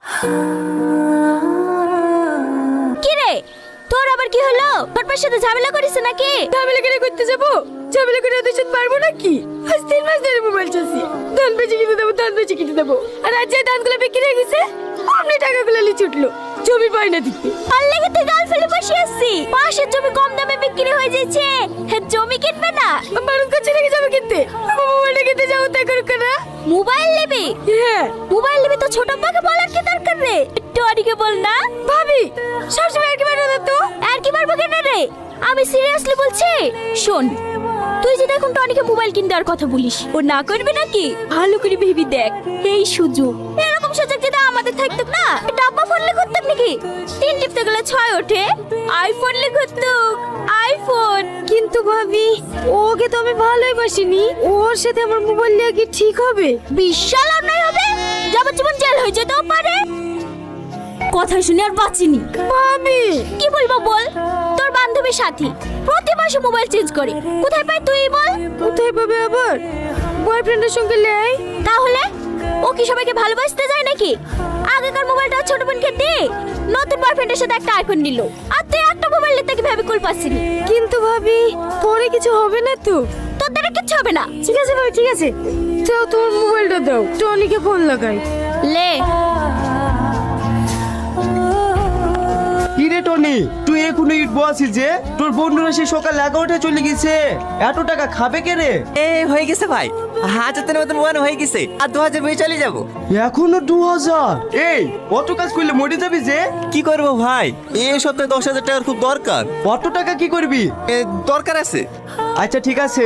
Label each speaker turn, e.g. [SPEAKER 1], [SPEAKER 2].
[SPEAKER 1] কি রে, তোর আবার কি হলো? তোর পাশে সাথে ঝামেলা করিস নাকি?
[SPEAKER 2] ঝামেলা করে করতে যাবো? ঝামেলা করে ওদের সাথে পারবো নাকি? আজ 3 মাস ধরে মোবাইল চাচ্ছি, ধান বেচে কিনে দেবো, ধান বেচে কিনে দেবো, আর আজ যে ধানগুলো বিক্রি হয়ে গেছে অমনি টাকাগুলো লিচে উঠলো। জমি পাই না দিতে।
[SPEAKER 1] আর লেগে তুই গাল ফেলে বসে আসছি। পাশের জমি কম দামে বিক্রি হয়ে যাচ্ছে, জমি কিনবে না?
[SPEAKER 2] বারণ করছে নাকি জমি কিনতে? মোবাইলটা কিনতে যাবো তাই করুক না।
[SPEAKER 1] মোবাইল নেবে?
[SPEAKER 2] হ্যাঁ।
[SPEAKER 1] মোবাইল নেবে তো ছোট আব্বাকে বলার কি দরকার রে? টনিকে বল না।
[SPEAKER 2] ভাবি সবসময় আর কি মারো না তো?
[SPEAKER 1] আর কি মারবো কেন রে? আমি সিরিয়াসলি বলছি। শোন, তুই যদি এখন টনিকে মোবাইল কিনে দেওয়ার কথা বলিস, ও না করবে নাকি? ভালো করে ভেবে দেখ, এই সুযোগ, এরকম সুযোগ যদি আমাদের থাকতো না, ডাব্বা ফোনলে করতাম নাকি? 3 টিপতে গেলে 6 ওঠে। আইফোন লে করতো, আইফোন।
[SPEAKER 2] কিন্তু ভাবি ওকে তো আমি ভালোই বাসিনি, ওর সাথে আমার মোবাইল নিয়ে কি ঠিক হবে?
[SPEAKER 1] বিশাল অন্যায় হবে, যাবজ্জীবন জেল হয়ে যেতেও পারে। কথা শুনে আর বাঁচিনি।
[SPEAKER 2] ভাবি
[SPEAKER 1] কি বলবো বল? তোর বান্ধবীর সাথে প্রতি মাসে মোবাইল চেঞ্জ করে, কোথায় পাই তুই বল?
[SPEAKER 2] কোথায় পাবে আবার? বয়ফ্রেন্ডের সঙ্গে লেই।
[SPEAKER 1] তাহলে ও কি সবাইকে ভালোবাসতে যায় নাকি? আগেকার মোবাইলটা ছোট বোনকে দে, নতুন বয়ফ্রেন্ডের সাথে একটা আইফোন নিল, আর তুই একটা মোবাইল নিতে কি ভেবে কুল পাচ্ছিনি?
[SPEAKER 2] কিন্তু ভাবি পরে কিছু হবে না তো?
[SPEAKER 1] তোর দ্বারা কিচ্ছু হবে না।
[SPEAKER 2] ঠিক আছে ভাই, ঠিক আছে, দাও তোমার মোবাইলটা দাও, টনিকে ফোন লাগাই।
[SPEAKER 1] লে।
[SPEAKER 3] কি রে টনি, তুই এখনো ইট বসিস যে? তোর বন্ধুরা সেই সকাল 11টায় চলে গেছে, এত টাকা খাবে কে রে?
[SPEAKER 4] হয়ে গেছে ভাই, 1000 মতন ওয়ান হয়ে গেছে, আর 2000 বই চলে যাবো।
[SPEAKER 3] এখনো 2000? এই অত কাজ করলে মরে যাবি যে।
[SPEAKER 4] কি করবো ভাই, এই সপ্তাহে 10,000 টাকার খুব দরকার।
[SPEAKER 3] অত টাকা কি করবি?
[SPEAKER 4] দরকার আছে।
[SPEAKER 3] আচ্ছা ঠিক আছে,